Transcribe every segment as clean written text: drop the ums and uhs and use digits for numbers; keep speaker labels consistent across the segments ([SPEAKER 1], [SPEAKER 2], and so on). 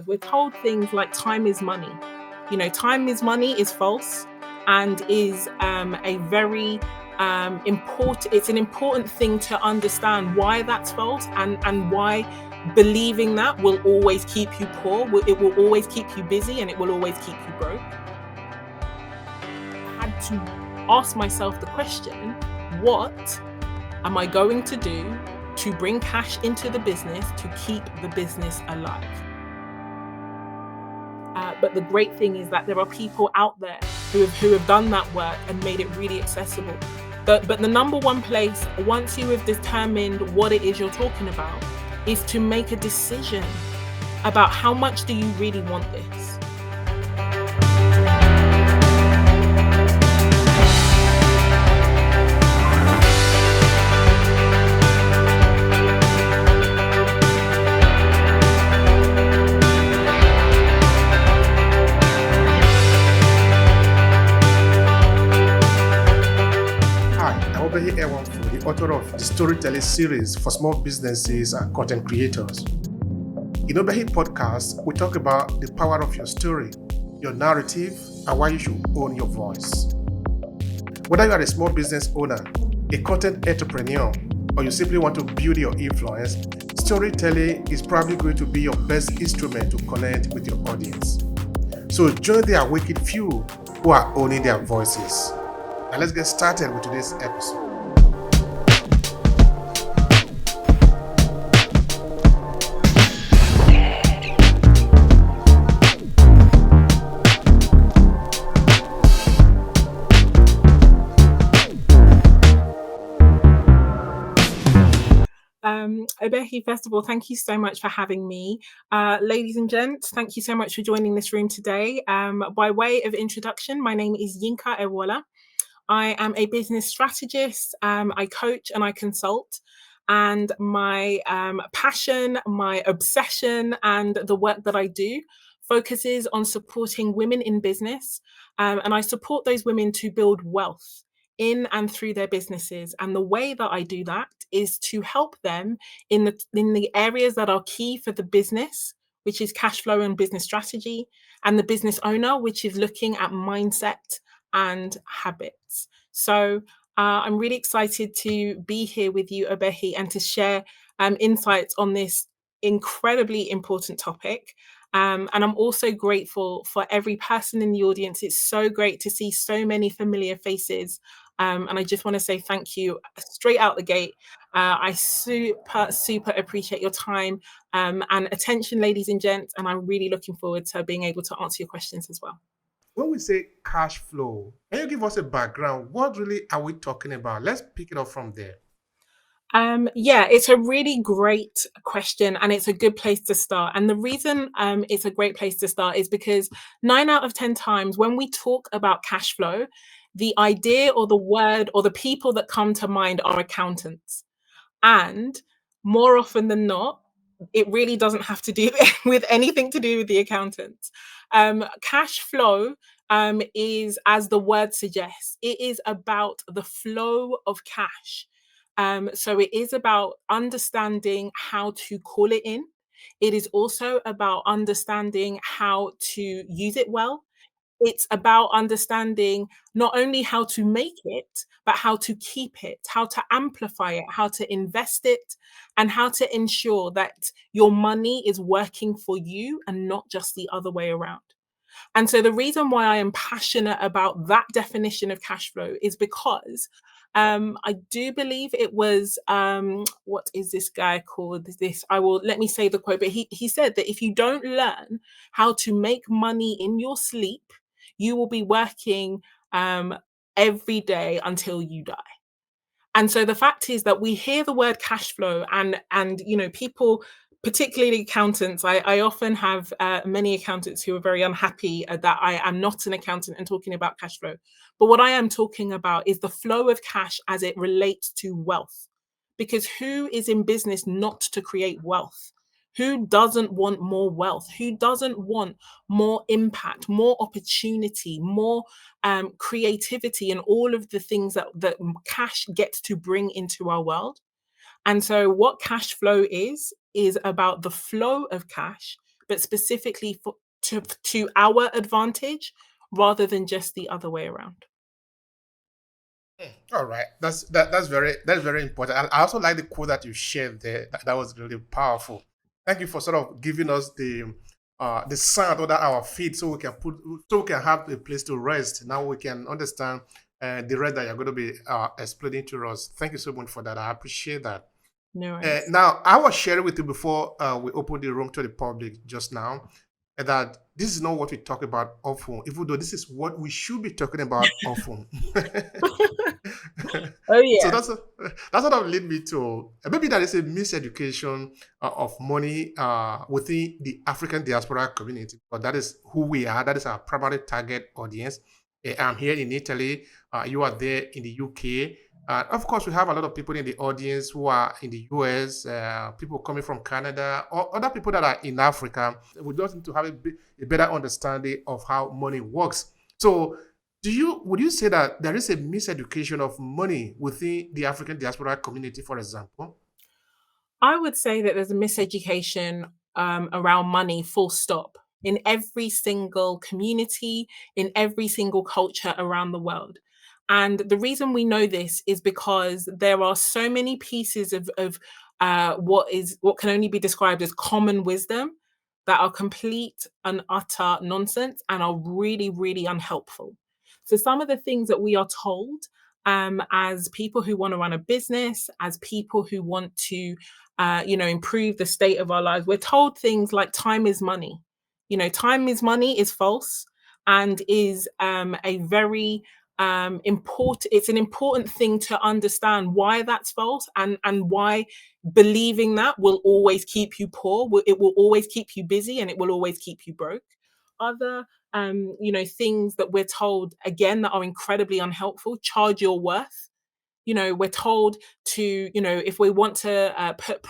[SPEAKER 1] We're told things like time is money. Time is money is false and is a very important. It's an important thing to understand why that's false and why believing that will always keep you poor. It will always keep you busy and it will always keep you broke. I had to ask myself the question: what am I going to do to bring cash into the business to keep the business alive? But the great thing is that there are people out there who have done that work and made it really accessible. But the number one place, once you have determined what it is you're talking about, is to make a decision about how much do you really want this.
[SPEAKER 2] Obehi Ewuola, the author of the storytelling series for small businesses and content creators. In Obehi Podcast, we talk about the power of your story, your narrative, and why you should own your voice. Whether you are a small business owner, a content entrepreneur, or you simply want to build your influence, storytelling is probably going to be your best instrument to connect with your audience. So join the awakened few who are owning their voices. Now let's get started with today's episode.
[SPEAKER 1] Obehi, first of all, thank you so much for having me. Ladies and gents, thank you so much for joining this room today. By way of introduction, my name is Yinka Ewuola. I am a business strategist. I coach and I consult. And my passion, my obsession, and the work that I do focuses on supporting women in business. And I support those women to build wealth in and through their businesses. And the way that I do that is to help them in the areas that are key for the business, which is cash flow and business strategy, and the business owner, which is looking at mindset and habits. So I'm really excited to be here with you, Obehi, and to share insights on this incredibly important topic. And I'm also grateful for every person in the audience. It's so great to see so many familiar faces. And I just want to say thank you straight out the gate. I super appreciate your time and attention, ladies and gents. And I'm really looking forward to being able to answer your questions as well.
[SPEAKER 2] When we say cash flow, can you give us a background? What really are we talking about? Let's pick it up from there.
[SPEAKER 1] Yeah, it's a really great question and it's a good place to start. And the reason it's a great place to start is because 9 out of 10 times when we talk about cash flow, the idea or the word or the people that come to mind are accountants. And more often than not, it really doesn't have to do with anything to do with the accountants. Cash flow is, as the word suggests, it is about the flow of cash. So it is about understanding how to call it in. It is also about understanding how to use it well. It's about understanding not only how to make it, but how to keep it, how to amplify it, how to invest it, and how to ensure that your money is working for you and not just the other way around. And so the reason why I am passionate about that definition of cash flow is because I do believe it was what is this guy called? Let me say the quote, but he said that if you don't learn how to make money in your sleep, you will be working every day until you die. And so the fact is that we hear the word cash flow and people, particularly accountants. I often have many accountants who are very unhappy that I am not an accountant and talking about cash flow. But what I am talking about is the flow of cash as it relates to wealth. Because who is in business not to create wealth? Who doesn't want more wealth? Who doesn't want more impact, more opportunity, more creativity, and all of the things that cash gets to bring into our world? And so what cash flow is about the flow of cash but specifically to our advantage rather than just the other way around.
[SPEAKER 2] All right, that's very important. And I also like the quote that you shared there. That was really powerful. Thank you for sort of giving us the sand under our feet, so we can have a place to rest. Now we can understand the rest that you're going to be explaining to us. Thank you so much for that. I appreciate that.
[SPEAKER 1] No worries.
[SPEAKER 2] Now, I was sharing with you before we opened the room to the public just now that this is not what we talk about often, even though this is what we should be talking about often.
[SPEAKER 1] Oh
[SPEAKER 2] So
[SPEAKER 1] yeah.
[SPEAKER 2] that's sort of lead me to maybe that is a miseducation of money within the African diaspora community, but that is who we are. That is our primary target audience. I'm here in Italy. You are there in the UK. Of course, we have a lot of people in the audience who are in the US, people coming from Canada, or other people that are in Africa. We just need to have a better understanding of how money works. So, would you say that there is a miseducation of money within the African diaspora community, for example?
[SPEAKER 1] I would say that there's a miseducation around money, full stop, in every single community, in every single culture around the world. And the reason we know this is because there are so many pieces of what can only be described as common wisdom that are complete and utter nonsense and are really, really unhelpful. So some of the things that we are told as people who want to run a business, as people who want to improve the state of our lives. We're told things like time is money. Time is money is false and is a very important. It's an important thing to understand why that's false and why believing that will always keep you poor. It will always keep you busy and it will always keep you broke. Other things that we're told again that are incredibly unhelpful. Charge your worth. We're told to, if we want to put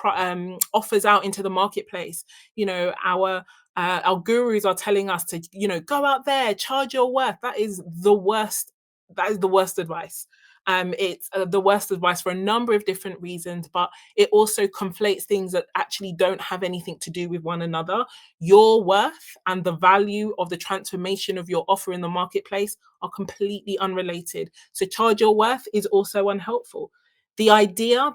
[SPEAKER 1] offers out into the marketplace, our gurus are telling us to, go out there, charge your worth. That is the worst. That is the worst advice. It's the worst advice for a number of different reasons, but it also conflates things that actually don't have anything to do with one another. Your worth and the value of the transformation of your offer in the marketplace are completely unrelated. So charge your worth is also unhelpful. The idea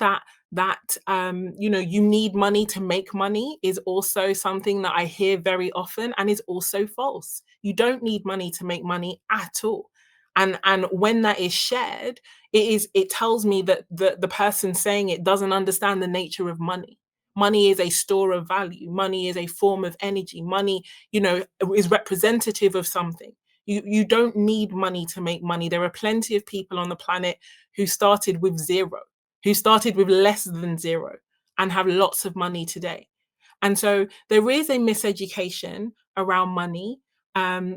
[SPEAKER 1] that you need money to make money is also something that I hear very often and is also false. You don't need money to make money at all. And when that is shared, it tells me that the person saying it doesn't understand the nature of money. Money is a store of value. Money is a form of energy. Money, is representative of something. You don't need money to make money. There are plenty of people on the planet who started with zero, who started with less than zero and have lots of money today. And so there is a miseducation around money.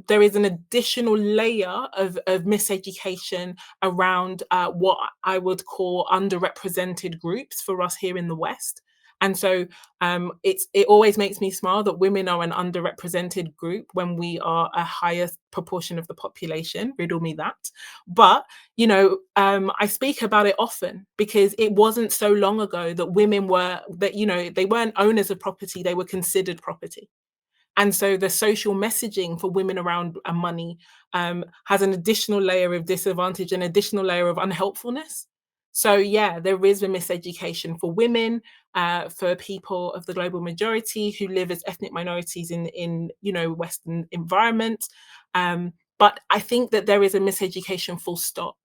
[SPEAKER 1] There is an additional layer of miseducation around what I would call underrepresented groups for us here in the West. And so it always makes me smile that women are an underrepresented group when we are a higher proportion of the population. Riddle me that. But I speak about it often because it wasn't so long ago that women were that they weren't owners of property; they were considered property. And so the social messaging for women around money has an additional layer of disadvantage, an additional layer of unhelpfulness. So yeah, there is a miseducation for women, for people of the global majority who live as ethnic minorities in Western environments. But I think that there is a miseducation full stop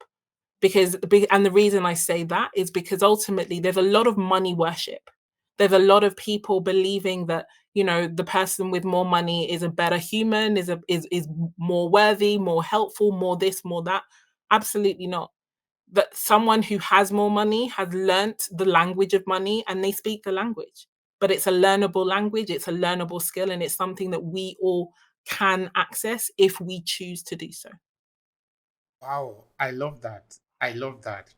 [SPEAKER 1] and the reason I say that is because ultimately there's a lot of money worship. There's a lot of people believing that the person with more money is a better human, is more worthy, more helpful, more this, more that. Absolutely not. That someone who has more money has learnt the language of money and they speak the language. But it's a learnable language, it's a learnable skill, and it's something that we all can access if we choose to do so.
[SPEAKER 2] Wow, I love that. I love that.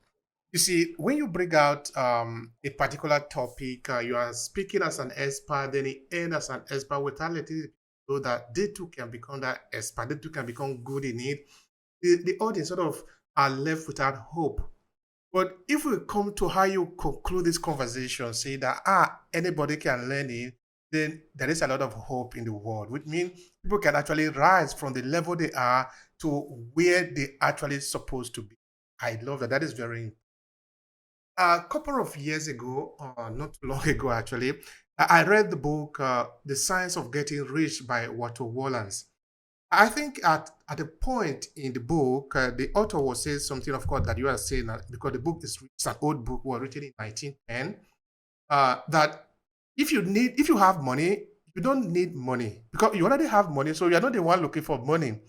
[SPEAKER 2] You see, when you bring out a particular topic, you are speaking as an expert, then you end as an expert without letting people know that they too can become that expert, they too can become good in it. The audience sort of are left without hope. But if we come to how you conclude this conversation, say that anybody can learn it, then there is a lot of hope in the world, which means people can actually rise from the level they are to where they actually supposed to be. I love that. That is very important. A couple of years ago, not too long ago actually, I read the book The Science of Getting Rich by Walter Wollens. I think at a point in the book, the author was saying something, of course, that you are saying, because the book is it's an old book, was written in 1910, that if you have money, you don't need money because you already have money, so you are not the one looking for money.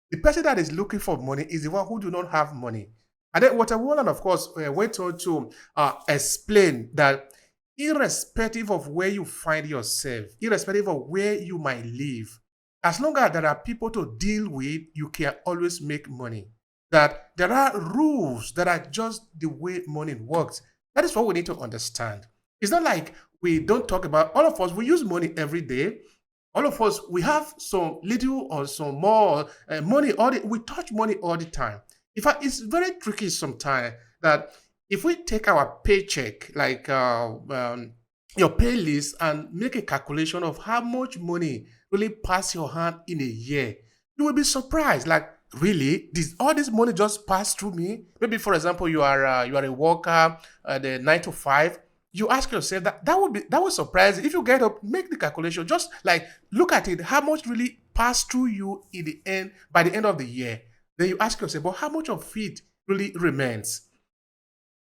[SPEAKER 2] The person that is looking for money is the one who do not have money. And then Walter Wallen, of course, went on to explain that irrespective of where you find yourself, irrespective of where you might live, as long as there are people to deal with, you can always make money. That there are rules that are just the way money works. That is what we need to understand. It's not like we don't talk about, all of us, we use money every day. All of us, we have some little or some more money, we touch money all the time. In fact, it's very tricky sometimes that if we take our paycheck, like your pay list, and make a calculation of how much money really pass your hand in a year, you will be surprised. Like, really, all this money just passed through me? Maybe, for example, you are a worker, the 9 to 5. You ask yourself that would surprise you. If you get up, make the calculation, just like look at it, how much really passed through you in the end by the end of the year. Then you ask yourself, but how much of it really remains?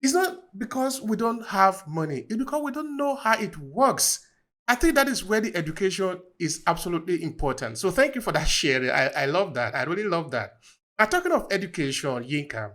[SPEAKER 2] It's not because we don't have money, it's because we don't know how it works. I think that is where the education is absolutely important. So thank you for that sharing. I love that. I really love that. Now, talking of education, Yinka,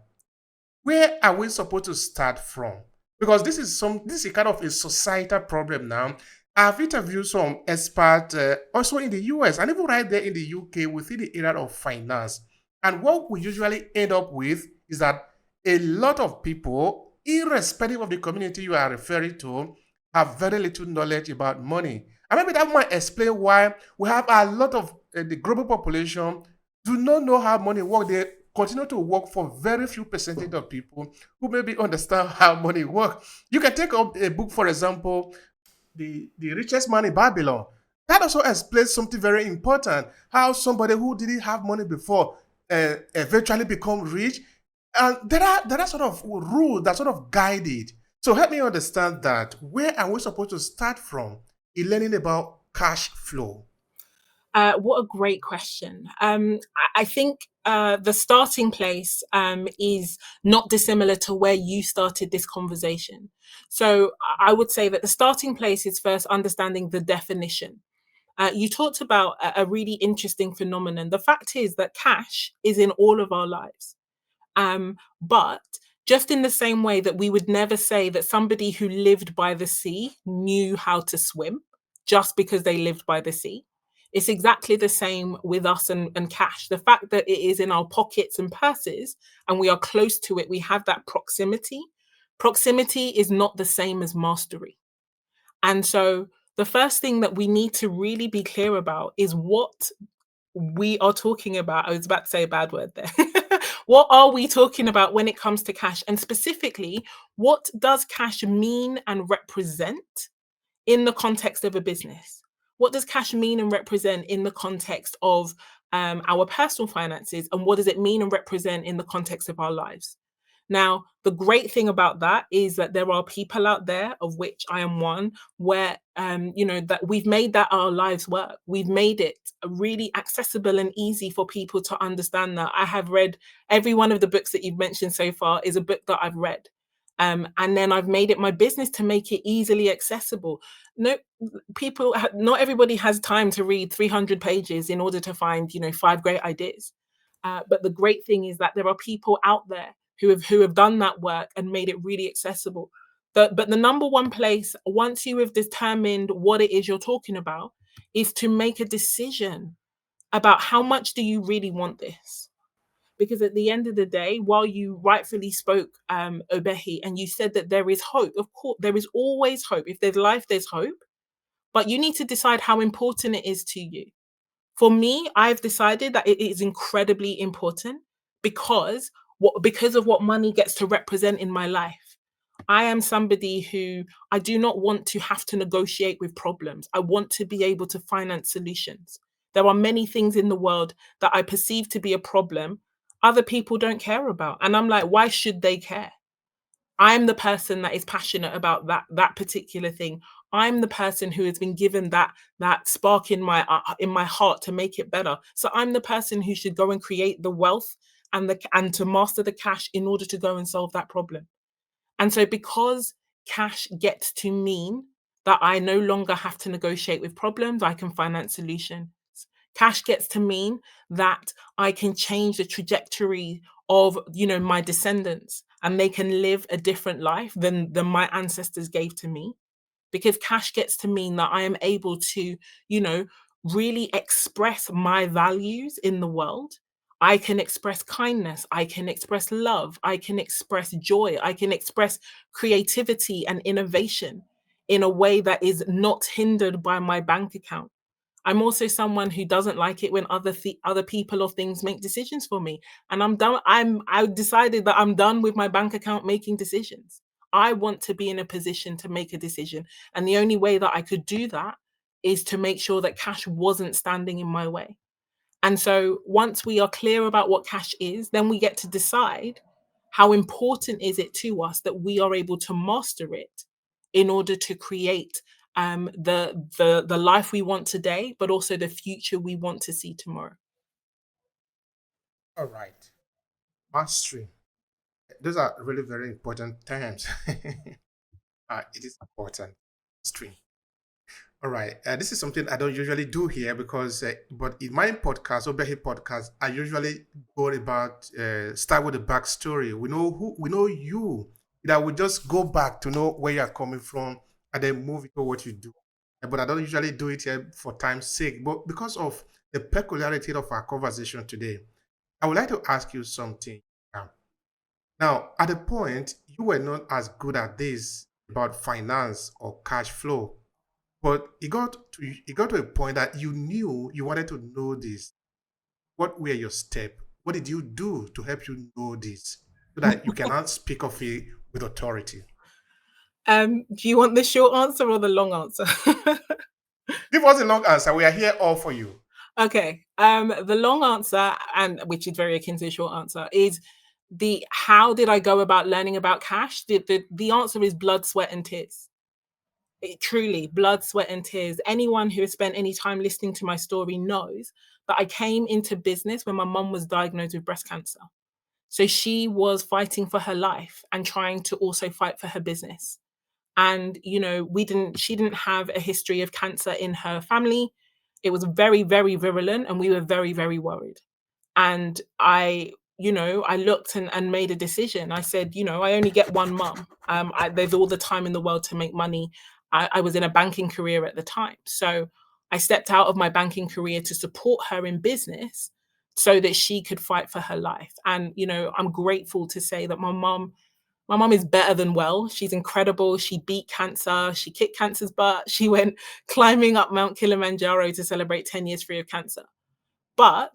[SPEAKER 2] where are we supposed to start from? Because this is kind of a societal problem now. I've interviewed some experts also in the US and even right there in the UK within the area of finance. And what we usually end up with is that a lot of people, irrespective of the community you are referring to, have very little knowledge about money. And maybe that might explain why we have a lot of the global population do not know how money works. They continue to work for very few percentage of people who maybe understand how money works. You can take up a book, for example, the richest man in Babylon. That also explains something very important: how somebody who didn't have money before eventually become rich. And there are sort of rules that sort of guide it. So help me understand that. Where are we supposed to start from in learning about cash flow?
[SPEAKER 1] What a great question. I think the starting place is not dissimilar to where you started this conversation. So I would say that the starting place is first understanding the definition. You talked about a really interesting phenomenon. The fact is that cash is in all of our lives. But just in the same way that we would never say that somebody who lived by the sea knew how to swim just because they lived by the sea, it's exactly the same with us and cash. The fact that it is in our pockets and purses and we are close to it, we have that proximity. Proximity is not the same as mastery. And so the first thing that we need to really be clear about is what we are talking about. I was about to say a bad word there. What are we talking about when it comes to cash? And specifically, what does cash mean and represent in the context of a business? What does cash mean and represent in the context of our personal finances? And what does it mean and represent in the context of our lives? Now, the great thing about that is that there are people out there, of which I am one, where that we've made that our lives work. We've made it really accessible and easy for people to understand that. I have read every one of the books that you've mentioned so far is a book that I've read. And then I've made it my business to make it easily accessible. No, not everybody has time to read 300 pages in order to find, 5 great ideas. But the great thing is that there are people out there who have done that work and made it really accessible. But the number one place, once you have determined what it is you're talking about, is to make a decision about how much do you really want this. Because at the end of the day, while you rightfully spoke, Obehi, and you said that there is hope, of course, there is always hope. If there's life, there's hope. But you need to decide how important it is to you. For me, I've decided that it is incredibly important because of what money gets to represent in my life. I am somebody who I do not want to have to negotiate with problems. I want to be able to finance solutions. There are many things in the world that I perceive to be a problem other people don't care about. And I'm like, why should they care? I'm the person that is passionate about that particular thing. I'm the person who has been given that spark in my heart to make it better. So I'm the person who should go and create the wealth and to master the cash in order to go and solve that problem. And so because cash gets to mean that I no longer have to negotiate with problems, I can finance solutions. Cash gets to mean that I can change the trajectory of, my descendants, and they can live a different life than my ancestors gave to me, because cash gets to mean that I am able to, you know, really express my values in the world. I can express kindness, I can express love, I can express joy, I can express creativity and innovation in a way that is not hindered by my bank account. I'm also someone who doesn't like it when other people or things make decisions for me. And I'm done. I decided that I'm done with my bank account making decisions. I want to be in a position to make a decision. And the only way that I could do that is to make sure that cash wasn't standing in my way. And so once we are clear about what cash is, then we get to decide how important is it to us that we are able to master it in order to create the life we want today, but also the future we want to see tomorrow.
[SPEAKER 2] All right. Mastery. Those are really very important terms. It is important. Mastery. All right. This is something I don't usually do here because, but in my podcast, Obehi Podcast, I usually go about start with the backstory. We know you. That we just go back to know where you are coming from and then move into what you do. But I don't usually do it here for time's sake. But because of the peculiarity of our conversation today, I would like to ask you something. Um, Now, at a point, you were not as good at this about finance or cash flow, but it got to a point that you knew you wanted to know this. What were your steps? What did you do to help you know this so that you can now speak of it with authority?
[SPEAKER 1] Do you want the short answer or the long answer?
[SPEAKER 2] Give us a long answer. We are here all for you.
[SPEAKER 1] Okay. The long answer, and which is very akin to the short answer, is the how did I go about learning about cash? The answer is blood, sweat, and tears. Truly, blood, sweat, and tears. Anyone who has spent any time listening to my story knows that I came into business when my mum was diagnosed with breast cancer. So she was fighting for her life and trying to also fight for her business. And she didn't have a history of cancer in her family. It was very, very virulent, and we were very, very worried. And I looked and made a decision. I said, I only get one mum. There's all the time in the world to make money. I was in a banking career at the time. So I stepped out of my banking career to support her in business so that she could fight for her life. And, I'm grateful to say that my mum is better than well. She's incredible. She beat cancer. She kicked cancer's butt. She went climbing up Mount Kilimanjaro to celebrate 10 years free of cancer. But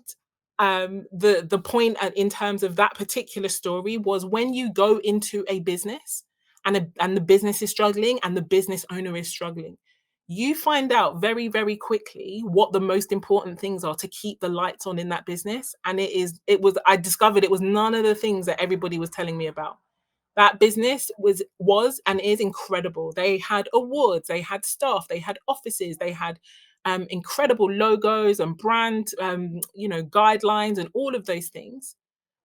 [SPEAKER 1] the point in terms of that particular story was when you go into a business and the business is struggling and the business owner is struggling, you find out very, very quickly what the most important things are to keep the lights on in that business. And I discovered it was none of the things that everybody was telling me about. That business was and is incredible. They had awards, they had staff, they had offices, they had incredible logos and brand, guidelines and all of those things.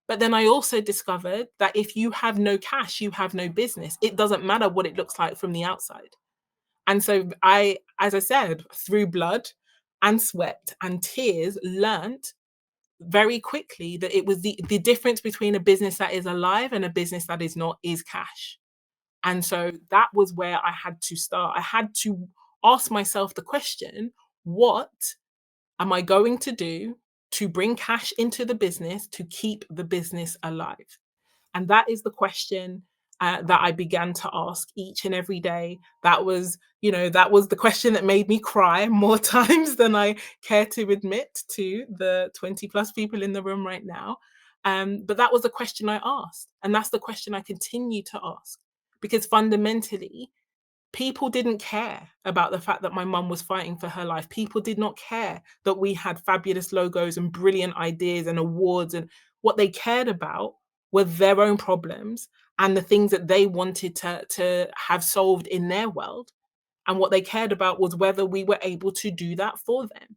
[SPEAKER 1] But then I also discovered that if you have no cash, you have no business. It doesn't matter what it looks like from the outside. And so as I said, through blood and sweat and tears, learnt very quickly that it was the difference between a business that is alive and a business that is not is cash. And so that was where I had to start. I had to ask myself the question, what am I going to do to bring cash into the business to keep the business alive? And that is the question that I began to ask each and every day. That was the question that made me cry more times than I care to admit to the 20 plus people in the room right now. But that was the question I asked. And that's the question I continue to ask. because fundamentally, people didn't care about the fact that my mum was fighting for her life. People did not care that we had fabulous logos and brilliant ideas and awards. And what they cared about were their own problems and the things that they wanted to have solved in their world. And what they cared about was whether we were able to do that for them.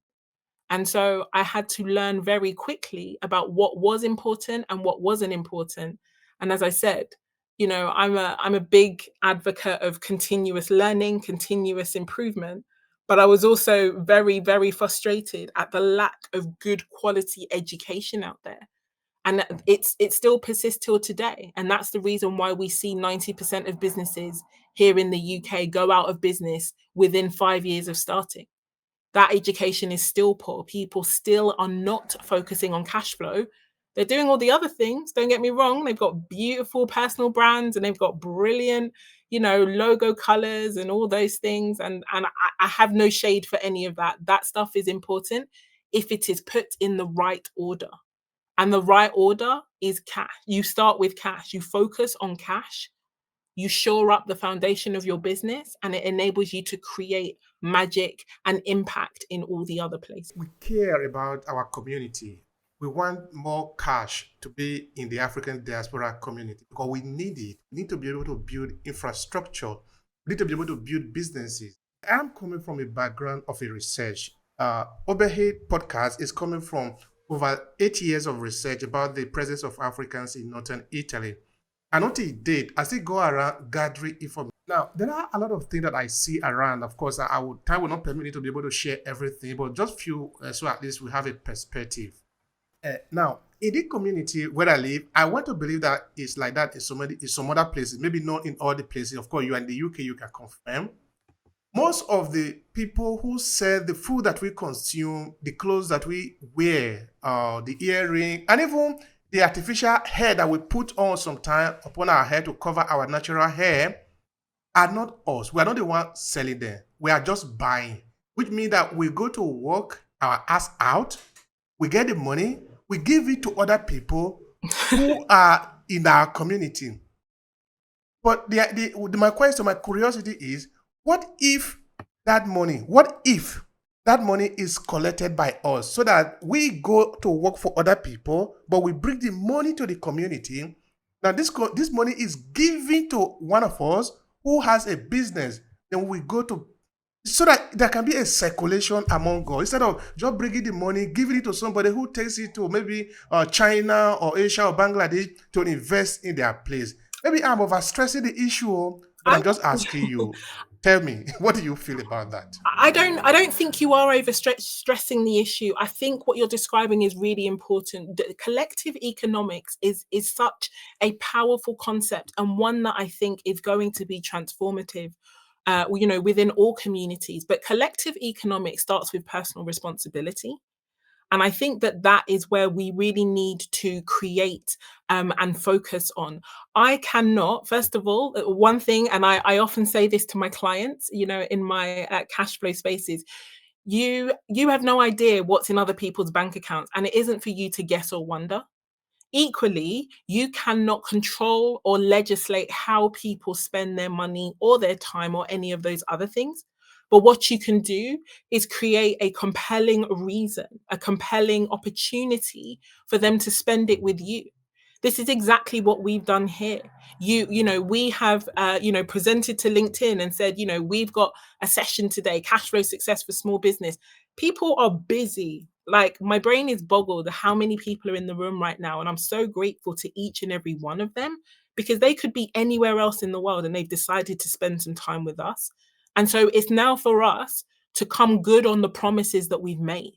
[SPEAKER 1] And so I had to learn very quickly about what was important and what wasn't important. And as I said, I'm a big advocate of continuous learning, continuous improvement. But I was also very, very frustrated at the lack of good quality education out there. And it still persists till today. And that's the reason why we see 90% of businesses here in the UK go out of business within 5 years of starting. That education is still poor. People still are not focusing on cash flow. They're doing all the other things. Don't get me wrong. They've got beautiful personal brands and they've got brilliant, logo colors and all those things. And I have no shade for any of that. That stuff is important if it is put in the right order. And the right order is cash. You start with cash. You focus on cash. You shore up the foundation of your business and it enables you to create magic and impact in all the other places.
[SPEAKER 2] We care about our community. We want more cash to be in the African diaspora community because we need it. We need to be able to build infrastructure. We need to be able to build businesses. I'm coming from a background of a research. Obehi Podcast is coming from over 8 years of research about the presence of Africans in northern Italy. And until date, I still go around gathering information. Now, there are a lot of things that I see around. Of course, time will not permit me to be able to share everything, but just few, so at least we have a perspective. Now, in the community where I live, I want to believe that it's like that in some other places, maybe not in all the places. Of course, you are in the UK, you can confirm. Most of the people who sell the food that we consume, the clothes that we wear, the earring, and even the artificial hair that we put on sometime upon our hair to cover our natural hair are not us. We are not the ones selling them. We are just buying, which means that we go to work our ass out, we get the money, we give it to other people who are in our community. But my curiosity is, what if that money is collected by us so that we go to work for other people, but we bring the money to the community? Now, this money is given to one of us who has a business. Then we go to, so that there can be a circulation among us. Instead of just bringing the money, giving it to somebody who takes it to maybe China or Asia or Bangladesh to invest in their place. Maybe I'm overstressing the issue, but I'm just asking you. Tell me, what do you feel about that?
[SPEAKER 1] I don't think you are stressing the issue. I think what you're describing is really important. The collective economics is such a powerful concept and one that I think is going to be transformative, within all communities. But collective economics starts with personal responsibility. And I think that is where we really need to create and focus on. I cannot, first of all, one thing, and I often say this to my clients, in my cash flow spaces, you have no idea what's in other people's bank accounts, and it isn't for you to guess or wonder. Equally, you cannot control or legislate how people spend their money or their time or any of those other things. But what you can do is create a compelling reason, a compelling opportunity for them to spend it with you. This is exactly what we've done here. We have, presented to LinkedIn and said, we've got a session today, cash flow success for small business. People are busy. Like, my brain is boggled how many people are in the room right now. And I'm so grateful to each and every one of them, because they could be anywhere else in the world and they've decided to spend some time with us. And so it's now for us to come good on the promises that we've made.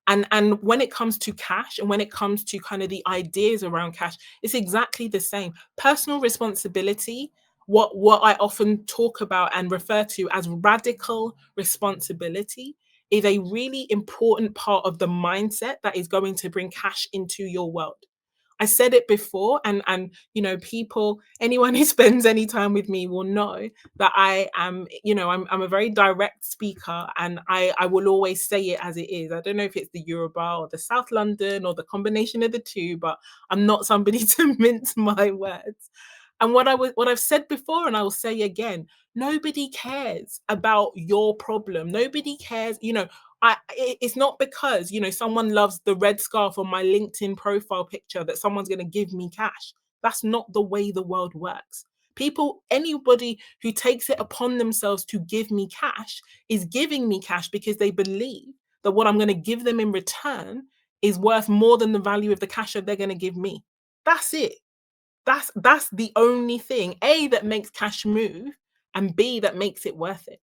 [SPEAKER 1] And when it comes to cash and when it comes to kind of the ideas around cash, it's exactly the same. Personal responsibility, what I often talk about and refer to as radical responsibility, is a really important part of the mindset that is going to bring cash into your world. I said it before, and people, anyone who spends any time with me will know that I am, I'm a very direct speaker, and I will always say it as it is. I don't know if it's the Yoruba or the South London or the combination of the two, but I'm not somebody to mince my words. And what I've said before, and I will say again, nobody cares about your problem. Nobody cares, it's not because, someone loves the red scarf on my LinkedIn profile picture that someone's going to give me cash. That's not the way the world works. Anybody who takes it upon themselves to give me cash is giving me cash because they believe that what I'm going to give them in return is worth more than the value of the cash that they're going to give me. That's it. That's the only thing, A, that makes cash move, and B, that makes it worth it.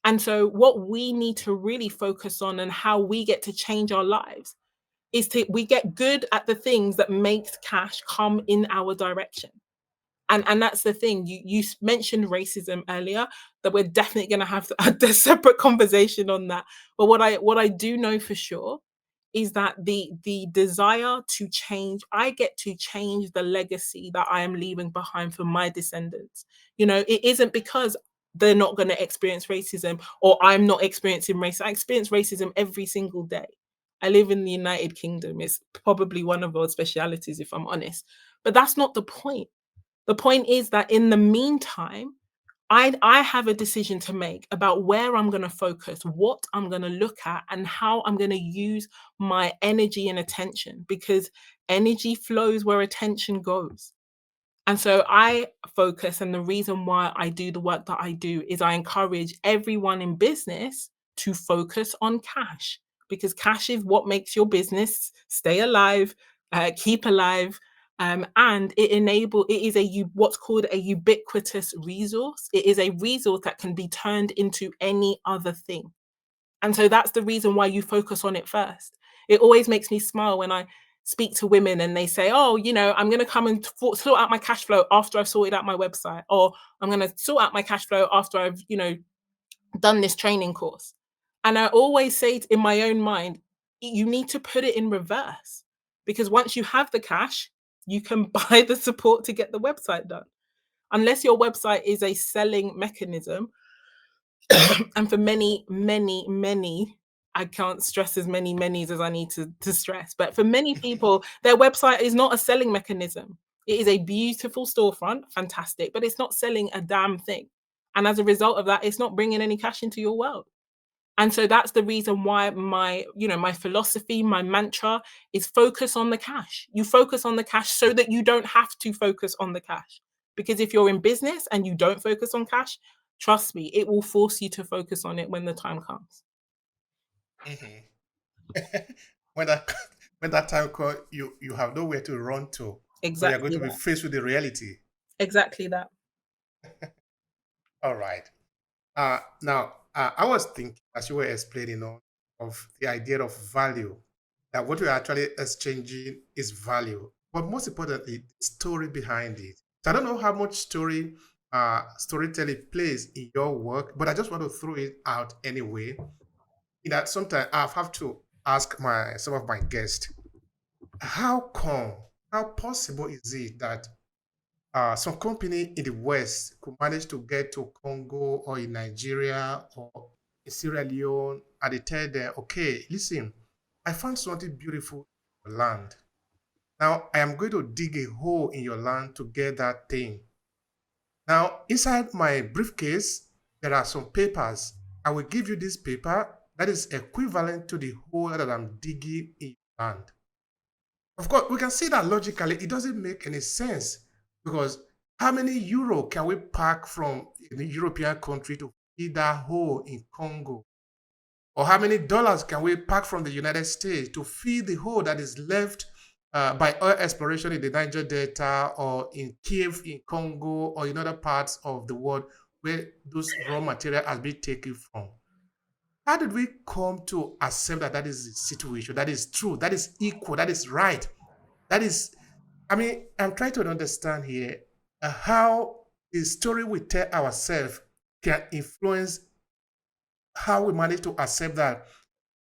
[SPEAKER 1] And so what we need to really focus on and how we get to change our lives is we get good at the things that makes cash come in our direction. And that's the thing. You mentioned racism earlier, that we're definitely going to have a separate conversation on that. But what I do know for sure is that the desire to change, I get to change the legacy that I am leaving behind for my descendants. It isn't because they're not going to experience racism or I'm not experiencing racism. I experience racism every single day. I live in the United Kingdom. It's probably one of our specialities, if I'm honest. But that's not the point. The point is that in the meantime, I have a decision to make about where I'm going to focus, what I'm going to look at, and how I'm going to use my energy and attention, because energy flows where attention goes. And so I focus, and the reason why I do the work that I do is I encourage everyone in business to focus on cash, because cash is what makes your business stay alive, keep alive, and it is what's called a ubiquitous resource. It is a resource that can be turned into any other thing. And so that's the reason why you focus on it first. It always makes me smile when I speak to women and they say, oh, I'm going to come and sort out my cash flow after I've sorted out my website, or I'm going to sort out my cash flow after I've, done this training course. And I always say in my own mind, you need to put it in reverse, because once you have the cash, you can buy the support to get the website done. Unless your website is a selling mechanism, and for many, many, many, I can't stress as many manys as I need to stress, but for many people, their website is not a selling mechanism. It is a beautiful storefront, fantastic, but it's not selling a damn thing. And as a result of that, it's not bringing any cash into your world. And so that's the reason why my philosophy, my mantra is focus on the cash. You focus on the cash so that you don't have to focus on the cash. Because if you're in business and you don't focus on cash, trust me, it will force you to focus on it when the time comes.
[SPEAKER 2] Mhm. when that when that time comes, you have nowhere to run to, but you're going
[SPEAKER 1] Exactly
[SPEAKER 2] to be
[SPEAKER 1] that.
[SPEAKER 2] faced with the reality.
[SPEAKER 1] Exactly that.
[SPEAKER 2] All right. Now, I was thinking as you were explaining of the idea of value, that what we're actually exchanging is value, but most importantly, the story behind it. So I don't know how much storytelling plays in your work, but I just want to throw it out anyway. In that sometimes I have to ask some of my guests, how come, how possible is it that some company in the West could manage to get to Congo or in Nigeria or in Sierra Leone, and they tell them, okay, listen, I found something beautiful in your land. Now I am going to dig a hole in your land to get that thing. Now, inside my briefcase, there are some papers. I will give you this paper that is equivalent to the hole that I'm digging in your land. Of course, we can see that logically, it doesn't make any sense, because how many euro can we pack from the European country to fill that hole in Congo? Or how many dollars can we pack from the United States to fill the hole that is left by oil exploration in the Niger Delta or in Kiev in Congo or in other parts of the world where those raw material has been taken from? How did we come to accept that that is the situation? That is true. That is equal. That is right. That is, I mean, I'm trying to understand here how the story we tell ourselves can influence how we manage to accept that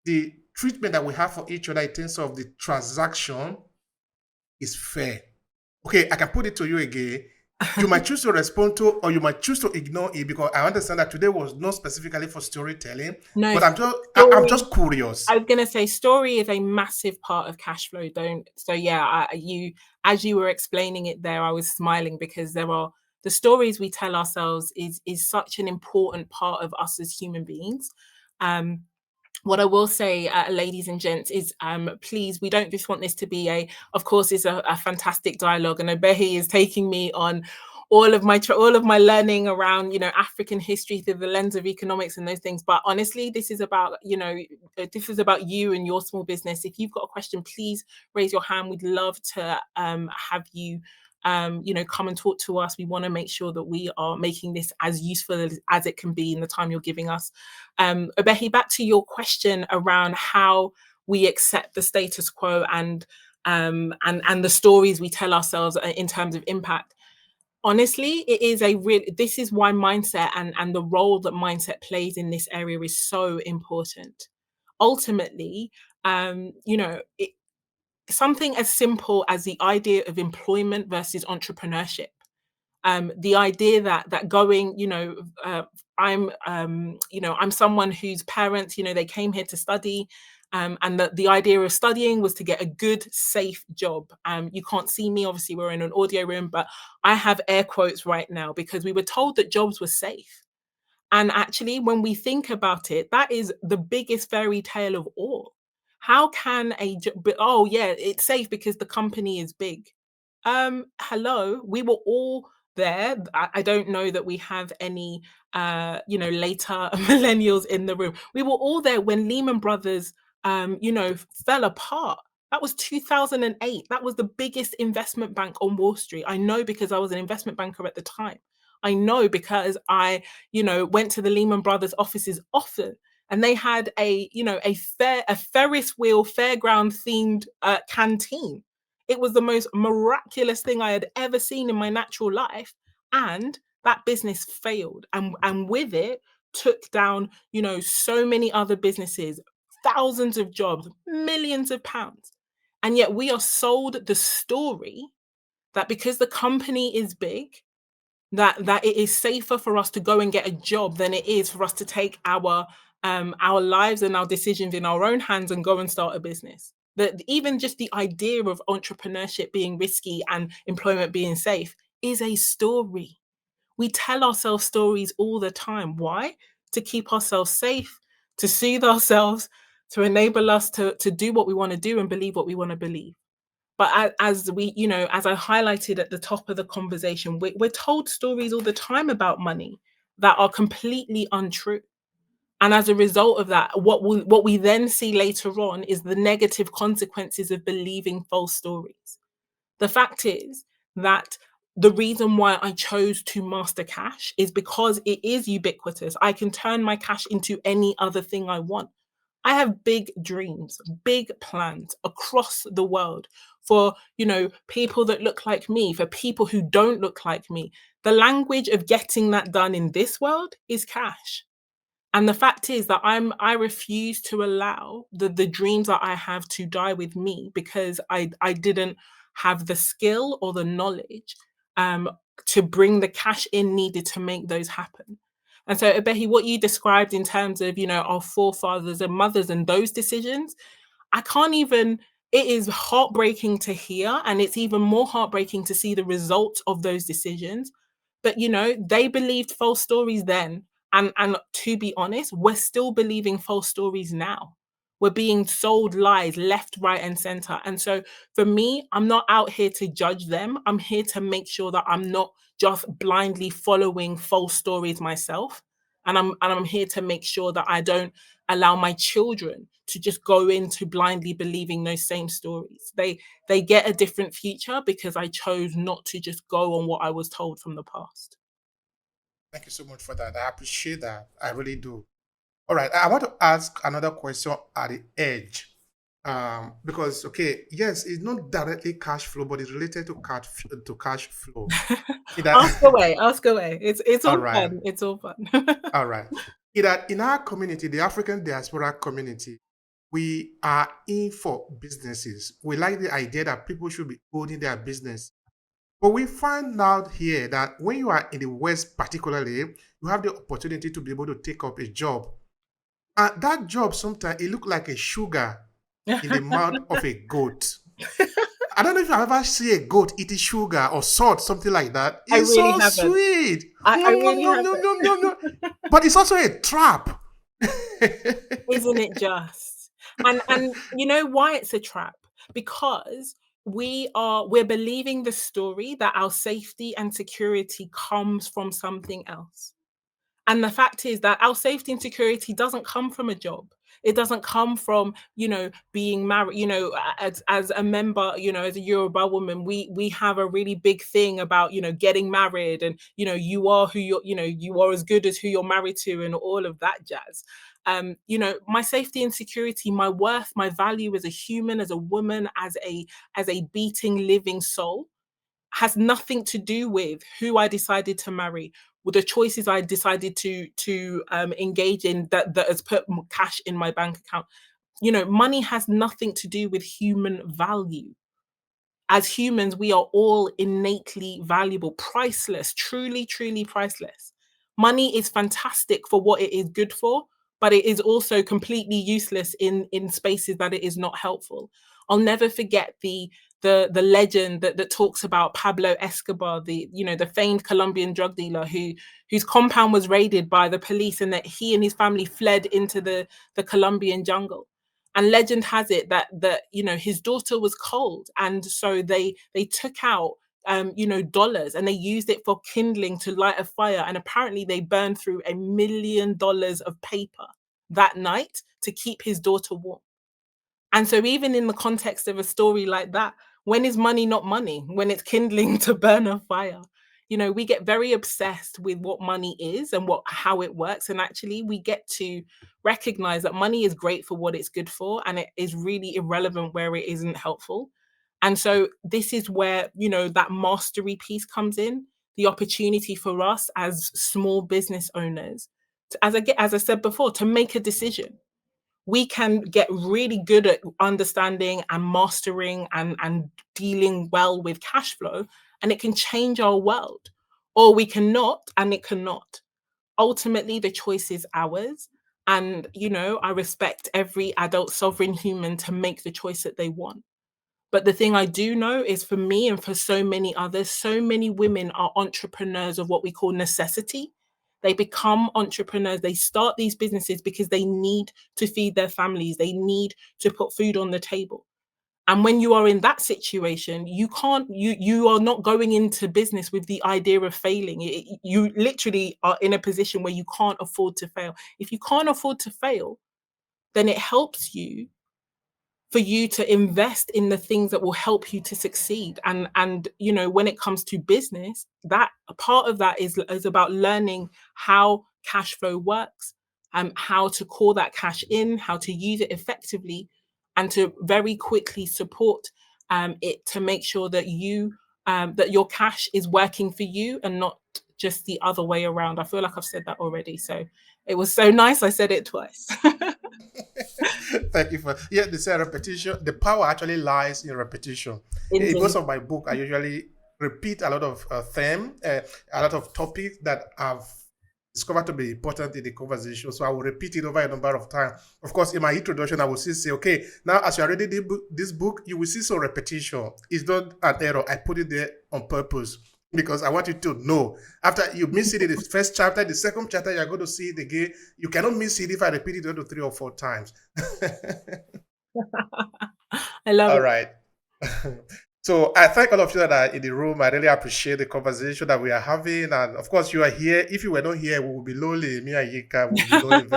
[SPEAKER 2] the treatment that we have for each other in terms of the transaction is fair. Okay, I can put it to you again. You might choose to respond to, or you might choose to ignore it, because I understand that today was not specifically for storytelling,
[SPEAKER 1] No,
[SPEAKER 2] but I'm
[SPEAKER 1] story.
[SPEAKER 2] just curious.
[SPEAKER 1] I was gonna say story is a massive part of cash flow. Don't so yeah. As you were explaining it there, I was smiling because there are the stories we tell ourselves is such an important part of us as human beings. Um, what I will say, ladies and gents, is please, we don't just want this to be of course, it's a fantastic dialogue. And Obehi is taking me on all of my learning around, African history through the lens of economics and those things. But honestly, this is about, this is about you and your small business. If you've got a question, please raise your hand. We'd love to have you come and talk to us. We want to make sure that we are making this as useful as it can be in the time you're giving us. Obehi, back to your question around how we accept the status quo and the stories we tell ourselves in terms of impact. Honestly, it is this is why mindset and the role that mindset plays in this area is so important. Ultimately, something as simple as the idea of employment versus entrepreneurship, the idea that going, I'm someone whose parents, they came here to study, and the idea of studying was to get a good safe job. You can't see me, obviously we're in an audio room, but I have air quotes right now because we were told that jobs were safe. And actually, when we think about it, that is the biggest fairy tale of all. How can oh yeah, it's safe because the company is big. Hello, we were all there. I don't know that we have any later millennials in the room. We were all there when Lehman Brothers fell apart. That was 2008. That was the biggest investment bank on Wall Street. I know because I was an investment banker at the time. I know because I went to the Lehman Brothers offices often, and they had a Ferris wheel fairground themed canteen. It was the most miraculous thing I had ever seen in my natural life, and that business failed, and with it took down so many other businesses, thousands of jobs, millions of pounds, and yet we are sold the story that because the company is big, that it is safer for us to go and get a job than it is for us to take our lives and our decisions in our own hands and go and start a business. That even just the idea of entrepreneurship being risky and employment being safe is a story. We tell ourselves stories all the time. Why? To keep ourselves safe, to soothe ourselves, to enable us to do what we want to do and believe what we want to believe. But as we, as I highlighted at the top of the conversation, we're told stories all the time about money that are completely untrue. And as a result of that, what we then see later on is the negative consequences of believing false stories. The fact is that the reason why I chose to master cash is because it is ubiquitous. I can turn my cash into any other thing I want. I have big dreams, big plans across the world for, people that look like me, for people who don't look like me. The language of getting that done in this world is cash. And the fact is that I refuse to allow the dreams that I have to die with me because I didn't have the skill or the knowledge um to bring the cash in needed to make those happen. And so Abehi, what you described in terms of, our forefathers and mothers and those decisions, I can't even it is heartbreaking to hear, and it's even more heartbreaking to see the results of those decisions. But they believed false stories then. And to be honest, we're still believing false stories now. We're being sold lies left, right, and center. And so for me, I'm not out here to judge them. I'm here to make sure that I'm not just blindly following false stories myself. And I'm here to make sure that I don't allow my children to just go into blindly believing those same stories. They get a different future because I chose not to just go on what I was told from the past.
[SPEAKER 2] Thank you so much for that. I appreciate that. I really do. All right. I want to ask another question at the edge. Because okay, yes, it's not directly cash flow, but it's related to cash flow. In that,
[SPEAKER 1] Ask away, ask away. It's
[SPEAKER 2] all
[SPEAKER 1] all
[SPEAKER 2] right,
[SPEAKER 1] fun. It's all fun.
[SPEAKER 2] all right. In our community, the African diaspora community, we are in for businesses. We like the idea that people should be owning their business. But we find out here that when you are in the West, particularly, you have the opportunity to be able to take up a job. And that job sometimes it look like a sugar in the mouth of a goat. I don't know if you ever see a goat eating sugar or salt, something like that.
[SPEAKER 1] I
[SPEAKER 2] It's
[SPEAKER 1] really
[SPEAKER 2] so
[SPEAKER 1] haven't.
[SPEAKER 2] sweet.
[SPEAKER 1] I
[SPEAKER 2] Yum, yum,
[SPEAKER 1] really
[SPEAKER 2] yum, yum,
[SPEAKER 1] haven't.
[SPEAKER 2] yum, yum, yum. But it's also a trap.
[SPEAKER 1] Isn't it just? And you know why it's a trap? Because we're believing the story that our safety and security comes from something else. And the fact is that our safety and security doesn't come from a job. It doesn't come from, being married. As a member, as a Yoruba woman, we have a really big thing about, getting married, and you are who you are as good as who you're married to, and all of that jazz. My safety and security, my worth, my value as a human, as a woman, as a beating living soul has nothing to do with who I decided to marry, with the choices I decided to engage in that has put cash in my bank account. Money has nothing to do with human value. As humans, we are all innately valuable, priceless, truly, truly priceless. Money is fantastic for what it is good for, but it is also completely useless in spaces that it is not helpful. I'll never forget the legend that talks about Pablo Escobar, the famed Colombian drug dealer whose compound was raided by the police, and that he and his family fled into the Colombian jungle. And legend has it that his daughter was cold, and so they took out dollars, and they used it for kindling to light a fire, and apparently they burned through $1 million of paper that night to keep his daughter warm. And so even in the context of a story like that, when is money not money? When it's kindling to burn a fire. We get very obsessed with what money is and how it works. And actually we get to recognize that money is great for what it's good for, and it is really irrelevant where it isn't helpful. And so this is where, that mastery piece comes in, the opportunity for us as small business owners to, as I said before, to make a decision. We can get really good at understanding and mastering and dealing well with cash flow, and it can change our world. Or we cannot, and it cannot. Ultimately, the choice is ours. And, I respect every adult sovereign human to make the choice that they want. But the thing I do know is, for me and for so many others, so many women are entrepreneurs of what we call necessity. They become entrepreneurs. They start these businesses because they need to feed their families. They need to put food on the table. And when you are in that situation, you are not going into business with the idea of failing. You literally are in a position where you can't afford to fail. If you can't afford to fail, then it helps you for you to invest in the things that will help you to succeed. And when it comes to business, that a part of that is about learning how cash flow works, how to call that cash in, how to use it effectively, and to very quickly support it to make sure that that your cash is working for you and not just the other way around. I feel like I've said that already, so it was so nice I said it twice.
[SPEAKER 2] Thank you for they say repetition. The power actually lies in repetition. In most
[SPEAKER 1] Indeed.
[SPEAKER 2] of my book, I usually repeat a lot of a lot of topics that I've discovered to be important in the conversation. So I will repeat it over a number of times. Of course, in my introduction, I will still say, okay, now as you are reading this book, you will see some repetition. It's not an error. I put it there on purpose because I want you to know. After you miss it in the first chapter, the second chapter, you're going to see it again. You cannot miss it if I repeat it 3 or 4 times.
[SPEAKER 1] I love
[SPEAKER 2] All
[SPEAKER 1] it.
[SPEAKER 2] right. So I thank all of you that are in the room. I really appreciate the conversation that we are having. And of course, you are here. If you were not here, we would be lonely. Me and Yinka would be lonely.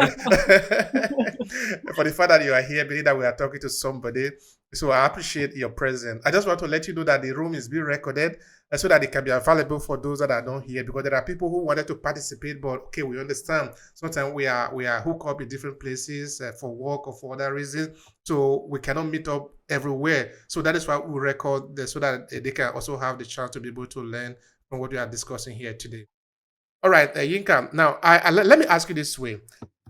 [SPEAKER 2] For the fact that you are here, meaning that we are talking to somebody. So I appreciate your presence. I just want to let you know that the room is being recorded so that it can be available for those that are not here, because there are people who wanted to participate, but okay, we understand. Sometimes we are hooked up in different places for work or for other reasons, so we cannot meet up everywhere. So that is why we record this, so that they can also have the chance to be able to learn from what we are discussing here today. All right, Yinka. Now, let me ask you this way: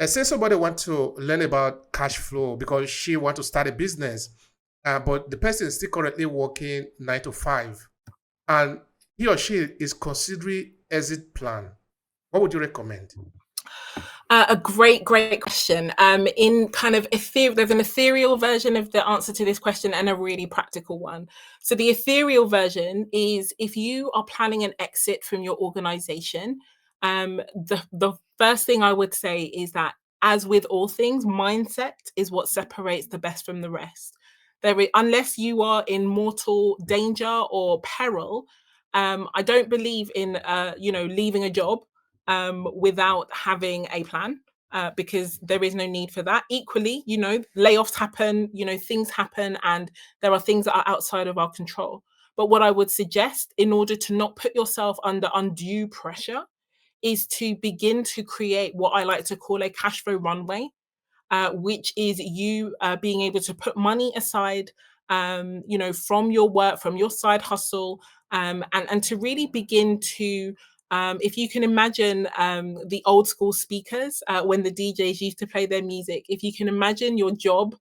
[SPEAKER 2] say somebody want to learn about cash flow because she want to start a business, but the person is still currently working 9 to 5, and he or she is considering exit plan, what would you recommend?
[SPEAKER 1] A great question. In kind of there's an ethereal version of the answer to this question and a really practical one. So the ethereal version is if you are planning an exit from your organization, the first thing I would say is that, as with all things, mindset is what separates the best from the rest. Unless you are in mortal danger or peril, I don't believe in leaving a job without having a plan, because there is no need for that. Equally, layoffs happen, things happen, and there are things that are outside of our control. But what I would suggest, in order to not put yourself under undue pressure, is to begin to create what I like to call a cash flow runway, which is you being able to put money aside, from your work, from your side hustle, and to really begin to, if you can imagine the old school speakers when the DJs used to play their music, if you can imagine your job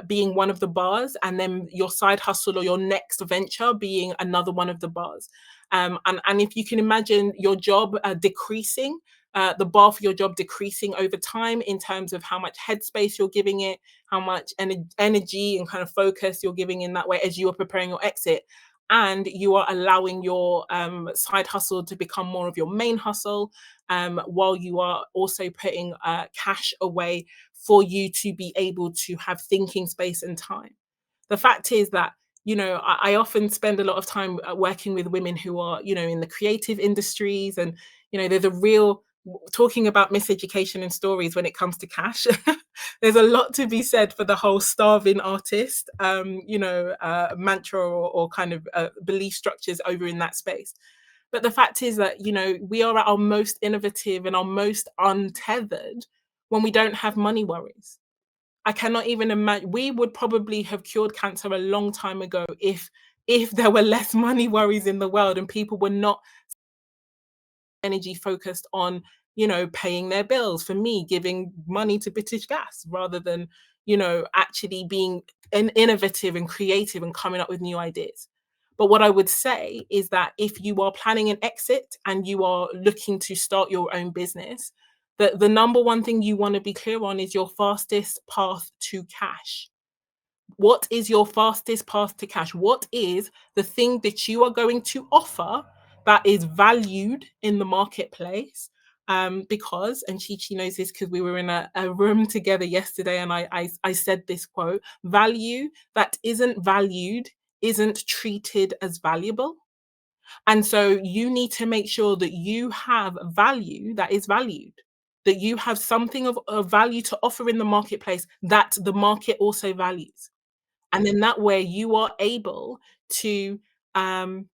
[SPEAKER 1] being one of the bars, and then your side hustle or your next venture being another one of the bars. And if you can imagine your job decreasing, the bar for your job decreasing over time in terms of how much headspace you're giving it, how much energy and kind of focus you're giving in that way as you are preparing your exit. And you are allowing your side hustle to become more of your main hustle, while you are also putting cash away for you to be able to have thinking space and time. The fact is that, I often spend a lot of time working with women who are, in the creative industries, and, there's a real talking about miseducation and stories when it comes to cash. There's a lot to be said for the whole starving artist, mantra, or kind of belief structures over in that space. But the fact is that, we are at our most innovative and our most untethered when we don't have money worries. I cannot even imagine. We would probably have cured cancer a long time ago if there were less money worries in the world and people were not energy focused on, paying their bills. For me, giving money to British Gas rather than, actually being innovative and creative and coming up with new ideas. But what I would say is that if you are planning an exit and you are looking to start your own business, the number one thing you want to be clear on is your fastest path to cash. What is your fastest path to cash? What is the thing that you are going to offer that is valued in the marketplace? Because, and Chi knows this because we were in a room together yesterday, and I said this quote: value that isn't valued isn't treated as valuable. And so you need to make sure that you have value that is valued, that you have something of value to offer in the marketplace that the market also values. And then that way you are able to um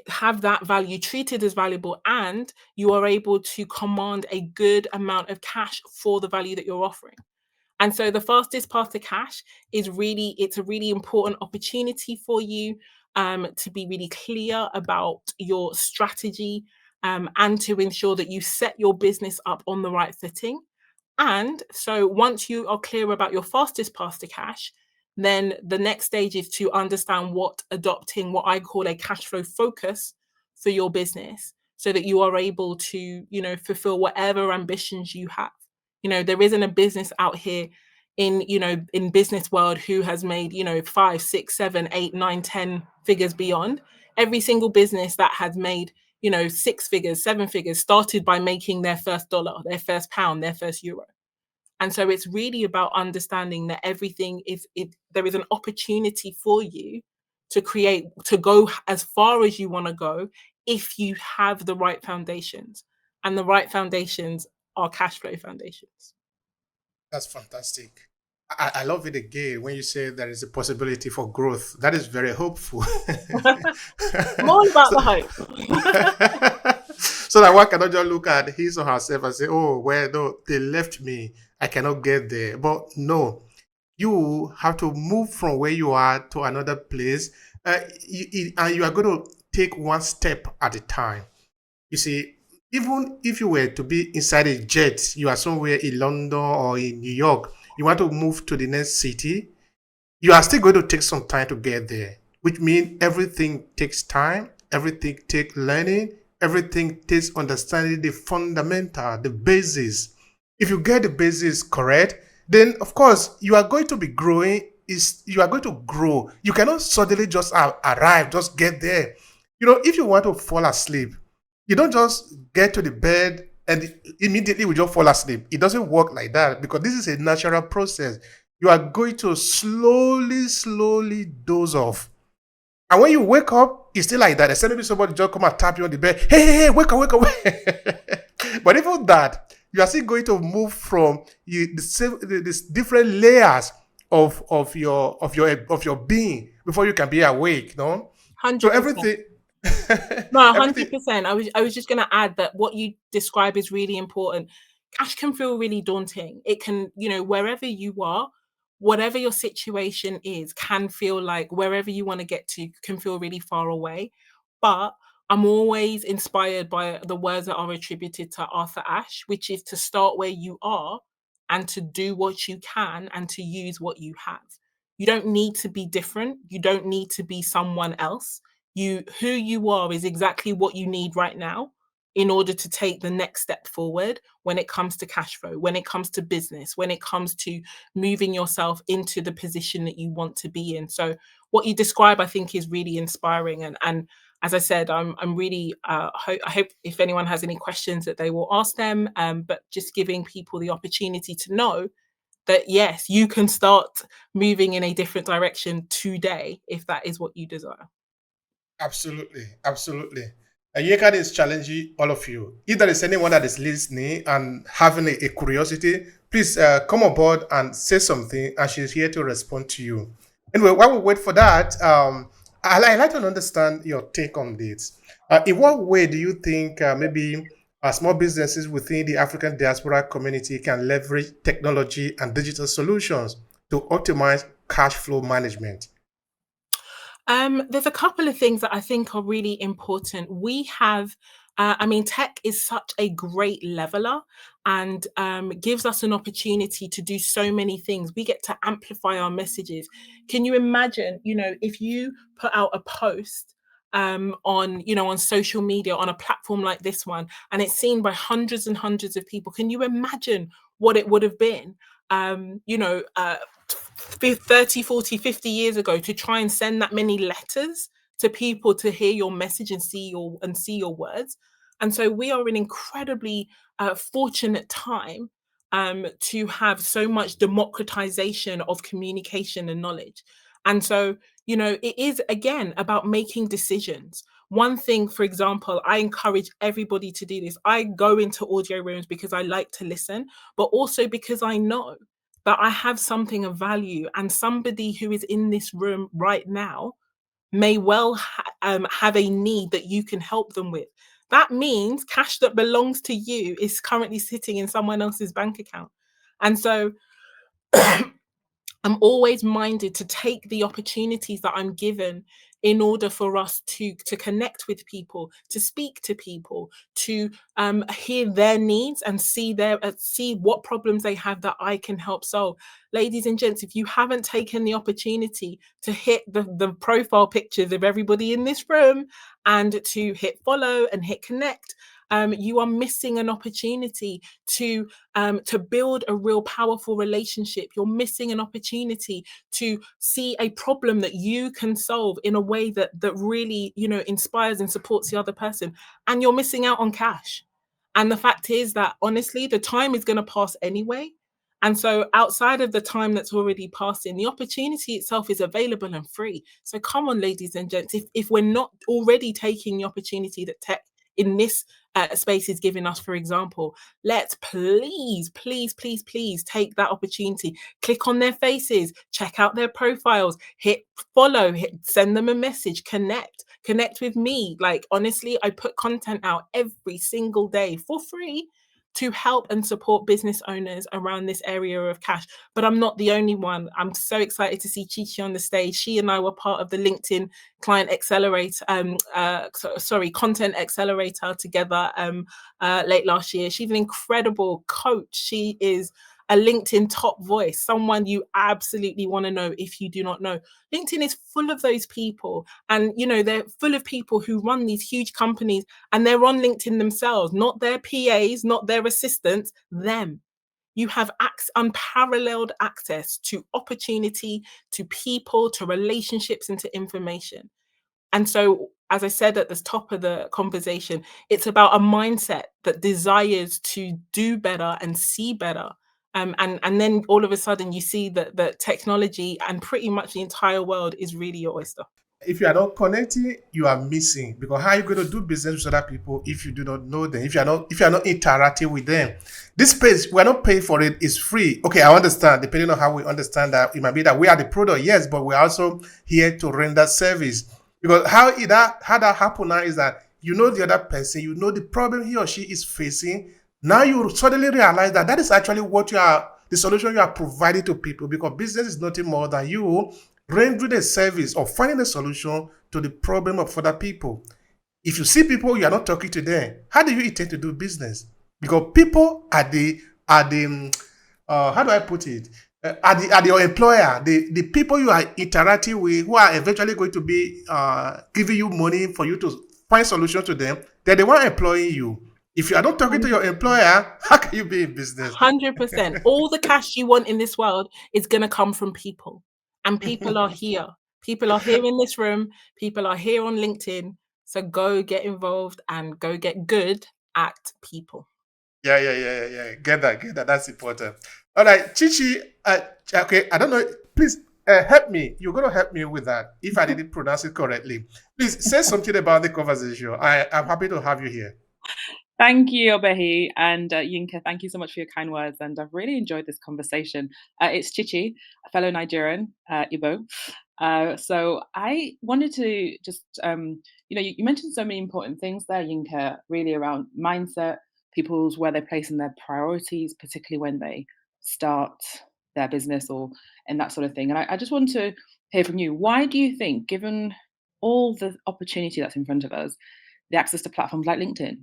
[SPEAKER 1] have that value treated as valuable, and you are able to command a good amount of cash for the value that you're offering. And so the fastest path to cash it's a really important opportunity for you to be really clear about your strategy, and to ensure that you set your business up on the right footing. And so once you are clear about your fastest path to cash, then the next stage is to understand adopting what I call a cash flow focus for your business, so that you are able to, fulfill whatever ambitions you have. There isn't a business out here in business world who has made, 5, 6, 7, 8, 9, 10 figures beyond. Every single business that has made, 6 figures, 7 figures, started by making their first dollar, their first pound, their first euro. And so it's really about understanding that there is an opportunity for you to go as far as you want to go if you have the right foundations. And the right foundations are cash flow foundations.
[SPEAKER 2] That's fantastic. I love it again when you say there is a possibility for growth. That is very hopeful.
[SPEAKER 1] I'm all about
[SPEAKER 2] so,
[SPEAKER 1] the hope.
[SPEAKER 2] so that one cannot just look at his or herself and say, oh, well, no, they left me. I cannot get there. But no, you have to move from where you are to another place. And you are going to take one step at a time. You see, even if you were to be inside a jet, you are somewhere in London or in New York, you want to move to the next city, you are still going to take some time to get there. which means everything takes time, everything takes learning, everything takes understanding the fundamental, the basis. If you get the basis correct, then of course you are going to be growing. Is you are going to grow. You cannot suddenly just arrive, just get there. If you want to fall asleep, you don't just get to the bed and immediately we just fall asleep. It doesn't work like that because this is a natural process. You are going to slowly, slowly doze off. And when you wake up, it's still like that. Except maybe somebody just come and tap you on the bed. Hey, hey, hey, wake up, wake up. But even that, you are still going to move from this different layers of your being before you can be awake. No, so
[SPEAKER 1] 100%.
[SPEAKER 2] everything,
[SPEAKER 1] No,
[SPEAKER 2] everything.
[SPEAKER 1] 100%. I was just going to add that what you describe is really important. Cash can feel really daunting. It can, wherever you are, whatever your situation is, can feel like wherever you want to get to can feel really far away. But I'm always inspired by the words that are attributed to Arthur Ashe, which is to start where you are and to do what you can and to use what you have. You don't need to be different. You don't need to be someone else. Who you are is exactly what you need right now in order to take the next step forward when it comes to cash flow, when it comes to business, when it comes to moving yourself into the position that you want to be in. So what you describe, I think, is really inspiring. And as I said, I'm really I hope if anyone has any questions that they will ask them. But just giving people the opportunity to know that yes, you can start moving in a different direction today if that is what you desire.
[SPEAKER 2] Absolutely, absolutely. And Yinka is challenging all of you. If there is anyone that is listening and having a curiosity, please come aboard and say something, and she's here to respond to you. Anyway, while we wait for that, I like to understand your take on this. In what way do you think maybe small businesses within the African diaspora community can leverage technology and digital solutions to optimize cash flow management?
[SPEAKER 1] There's a couple of things that I think are really important. We have, tech is such a great leveler and gives us an opportunity to do so many things. We get to amplify our messages. Can you imagine, if you put out a post on social media on a platform like this one, and it's seen by hundreds and hundreds of people? Can you imagine what it would have been? Um, you know, uh, 30, 40, 50 years ago to try and send that many letters to people to hear your message and see your words. And so we are an incredibly fortunate time to have so much democratization of communication and knowledge. And so, it is again about making decisions. One thing, for example, I encourage everybody to do this. I go into audio rooms because I like to listen, but also because I know that I have something of value, and somebody who is in this room right now may well have a need that you can help them with. That means cash that belongs to you is currently sitting in someone else's bank account. And so I'm always minded to take the opportunities that I'm given in order for us to connect with people, to speak to people, to hear their needs and see what problems they have that I can help solve. Ladies and gents, if you haven't taken the opportunity to hit the profile pictures of everybody in this room and to hit follow and hit connect, you are missing an opportunity to build a real powerful relationship. You're missing an opportunity to see a problem that you can solve in a way that really, inspires and supports the other person. And you're missing out on cash. And the fact is that honestly, the time is going to pass anyway. And so, outside of the time that's already passing, the opportunity itself is available and free. So, come on, ladies and gents, if we're not already taking the opportunity that tech in this space is giving us, for example, let's please, please, please, please take that opportunity. Click on their faces, check out their profiles, hit follow, send them a message, connect with me. Like, honestly, I put content out every single day for free to help and support business owners around this area of cash. But I'm not the only one. I'm so excited to see Chichi on the stage. She and I were part of the LinkedIn Client Accelerator, Content Accelerator together late last year. She's an incredible coach. She is a LinkedIn top voice, someone you absolutely want to know if you do not know. LinkedIn is full of those people. And, they're full of people who run these huge companies and they're on LinkedIn themselves, not their PAs, not their assistants, them. You have unparalleled access to opportunity, to people, to relationships, and to information. And so, as I said at the top of the conversation, it's about a mindset that desires to do better and see better. And then all of a sudden you see that technology and pretty much the entire world is really your oyster.
[SPEAKER 2] If you are not connecting, you are missing. Because how are you going to do business with other people if you do not know them? If you are not interacting with them, this space we're not paying for it is free. Okay, I understand. Depending on how we understand that, it might be that we are the product, yes, but we're also here to render service. Because how that happen now is that you know the other person, you know the problem he or she is facing. Now you suddenly realize that is actually the solution you are providing to people, because business is nothing more than you rendering a service or finding a solution to the problem of other people. If you see people, you are not talking to them, how do you intend to do business? Because people are the how do I put it? Are your employer, the people you are interacting with, who are eventually going to be giving you money for you to find solutions to them, they're the one employing you. If you are not talking to your employer, how can you be in business?
[SPEAKER 1] 100%. All the cash you want in this world is going to come from people. And people are here. People are here in this room. People are here on LinkedIn. So go get involved and go get good at people.
[SPEAKER 2] Yeah. Get that. That's important. All right, Chichi. Okay, I don't know. Please help me. You're going to help me with that if I didn't pronounce it correctly. Please say something about the conversation. I'm happy to have you here.
[SPEAKER 3] Thank you, Obehi, and Yinka, thank you so much for your kind words, and I've really enjoyed this conversation. It's Chichi, a fellow Nigerian, Igbo. So I wanted to just, you mentioned so many important things there, Yinka, really around mindset, people's where they're placing their priorities, particularly when they start their business and that sort of thing. And I just want to hear from you. Why do you think, given all the opportunity that's in front of us, the access to platforms like LinkedIn,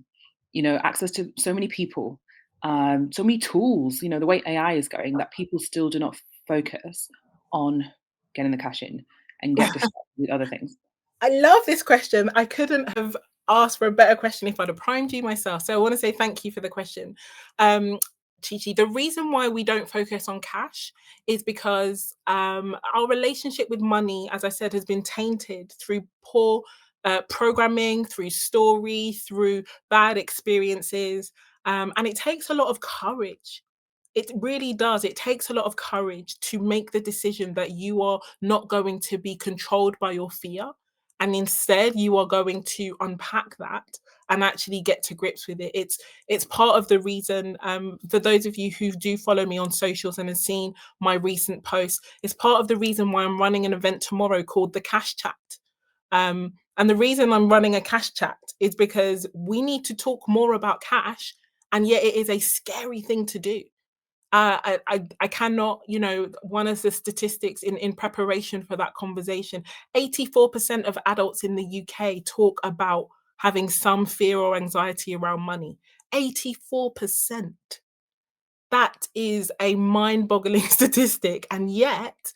[SPEAKER 3] access to so many people, so many tools, the way AI is going, that people still do not focus on getting the cash in and get distracted with other things?
[SPEAKER 1] I love this question. I couldn't have asked for a better question if I'd have primed you myself. So I want to say thank you for the question. Chichi, the reason why we don't focus on cash is because our relationship with money, as I said, has been tainted through poor programming, through story, through bad experiences. And it takes a lot of courage. It really does. It takes a lot of courage to make the decision that you are not going to be controlled by your fear. And instead, you are going to unpack that and actually get to grips with it. It's part of the reason, for those of you who do follow me on socials and have seen my recent posts, it's part of the reason why I'm running an event tomorrow called the Cash Chat. And the reason I'm running a cash chat is because we need to talk more about cash, and yet it is a scary thing to do. I cannot, one of the statistics in preparation for that conversation, 84% of adults in the UK talk about having some fear or anxiety around money. 84%. That is a mind-boggling statistic, and yet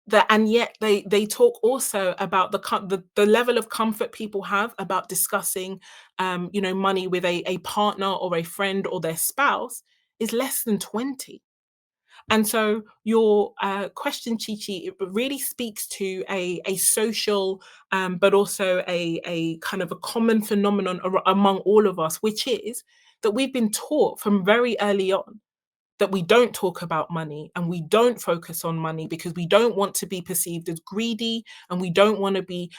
[SPEAKER 1] they talk also about the level of comfort people have about discussing money with a partner or a friend or their spouse is less than 20. And so your question, Chichi, it really speaks to a social, but also a kind of a common phenomenon among all of us, which is that we've been taught from very early on that we don't talk about money and we don't focus on money because we don't want to be perceived as greedy, and we don't want to be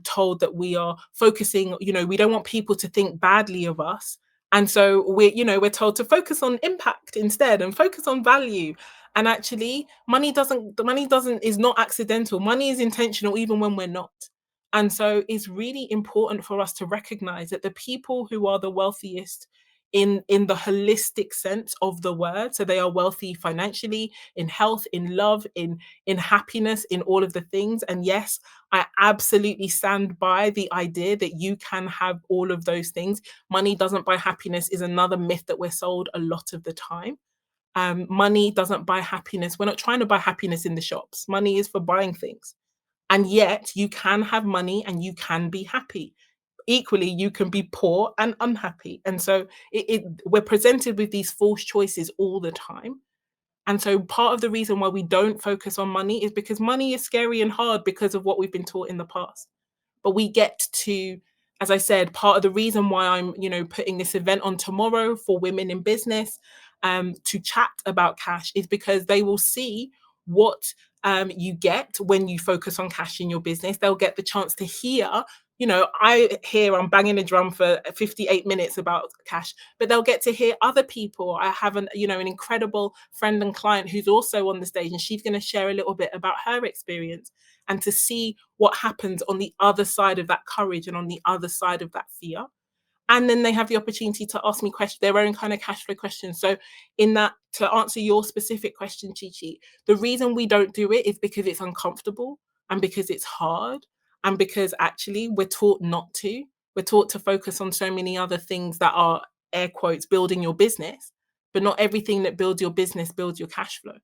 [SPEAKER 1] told that we are focusing, we don't want people to think badly of us. And so we're told to focus on impact instead and focus on value. And actually, the money doesn't is not accidental. Money is intentional even when we're not. And so it's really important for us to recognize that the people who are the wealthiest in the holistic sense of the word, so they are wealthy financially, in health, in love, in happiness, in all of the things. And yes, I absolutely stand by the idea that you can have all of those things. Money doesn't buy happiness is another myth that we're sold a lot of the time. Money doesn't buy happiness. We're not trying to buy happiness in the shops. Money is for buying things. And yet you can have money and you can be happy. Equally, you can be poor and unhappy. And so we're presented with these false choices all the time. And so part of the reason why we don't focus on money is because money is scary and hard because of what we've been taught in the past. But we get to, as I said, part of the reason why I'm, putting this event on tomorrow for women in business to chat about cash is because they will see what you get when you focus on cash in your business. They'll get the chance to hear, I'm banging a drum for 58 minutes about cash, but they'll get to hear other people. I have an incredible friend and client who's also on the stage, and she's going to share a little bit about her experience and to see what happens on the other side of that courage and on the other side of that fear. And then they have the opportunity to ask me their own kind of cash flow questions. So in that, to answer your specific question, Chichi, the reason we don't do it is because it's uncomfortable and because it's hard and because actually we're taught not to. We're taught to focus on so many other things that are, air quotes, building your business, but not everything that builds your business builds your cash flow.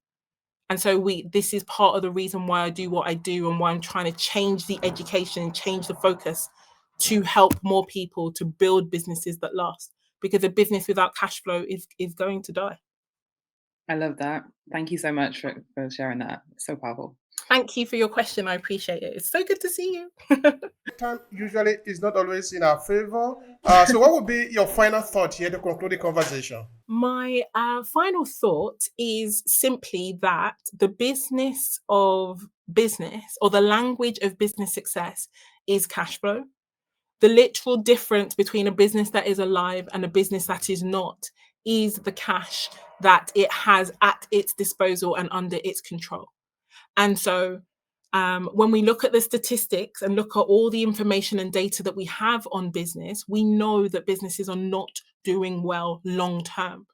[SPEAKER 1] And so this is part of the reason why I do what I do and why I'm trying to change the education, change the focus to help more people to build businesses that last. Because a business without cash flow is going to die.
[SPEAKER 3] I love that. Thank you so much for sharing that. It's so powerful.
[SPEAKER 1] Thank you for your question. I appreciate it. It's so good to see you.
[SPEAKER 2] Time usually is not always in our favor. So what would be your final thought here to conclude the conversation?
[SPEAKER 1] My final thought is simply that the business of business, or the language of business success, is cash flow. The literal difference between a business that is alive and a business that is not is the cash that it has at its disposal and under its control. And so when we look at the statistics and look at all the information and data that we have on business, we know that businesses are not doing well long term.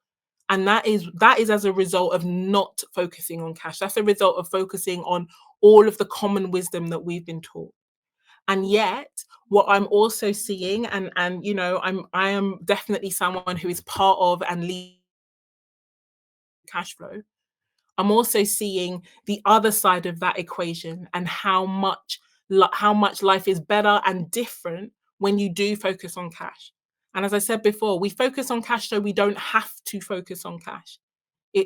[SPEAKER 1] And that is as a result of not focusing on cash. That's a result of focusing on all of the common wisdom that we've been taught. And yet, what I'm also seeing, and I am definitely someone who is part of and leads cash flow. I'm also seeing the other side of that equation and how much life is better and different when you do focus on cash. And as I said before, we focus on cash so we don't have to focus on cash.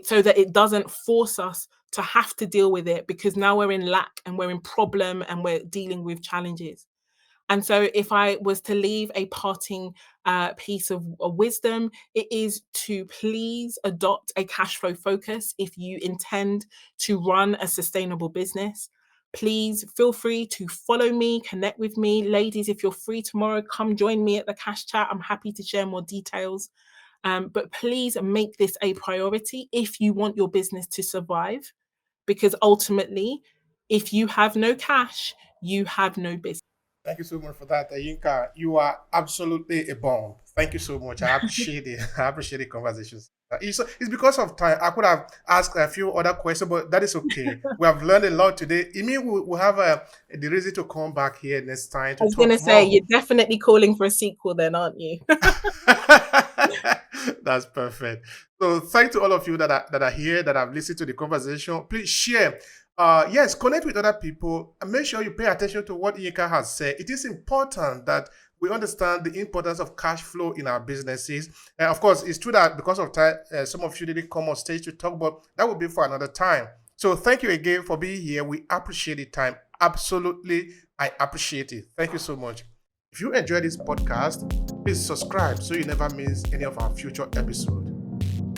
[SPEAKER 1] So that it doesn't force us to have to deal with it, because now we're in lack and we're in problem and we're dealing with challenges. And so if I was to leave a parting piece of wisdom, it is to please adopt a cash flow focus if you intend to run a sustainable business. Please feel free to follow me, connect with me. Ladies, if you're free tomorrow, come join me at the Cash Chat. I'm happy to share more details. But please make this a priority if you want your business to survive, because ultimately, if you have no cash, you have no business.
[SPEAKER 2] Thank you so much for that, Yinka. You are absolutely a bomb. Thank you so much. I appreciate it. I appreciate the conversations. It's because of time. I could have asked a few other questions, but that is okay. We have learned a lot today. It means we'll have the reason to come back here next time.
[SPEAKER 1] I was going to say, you're definitely calling for a sequel then, aren't you?
[SPEAKER 2] That's perfect. So thanks to all of you that are here, that have listened to the conversation. Please share. Yes, connect with other people and make sure you pay attention to what Yinka has said. It is important that we understand the importance of cash flow in our businesses. Of course, it's true that because of time, some of you didn't come on stage to talk, but that will be for another time. So thank you again for being here. We appreciate the time. Absolutely, I appreciate it. Thank you so much. If you enjoyed this podcast, please subscribe so you never miss any of our future episodes.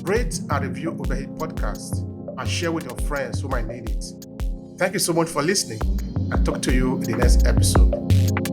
[SPEAKER 2] Rate and review Obehi Podcast and share with your friends who might need it. Thank you so much for listening, and talk to you in the next episode.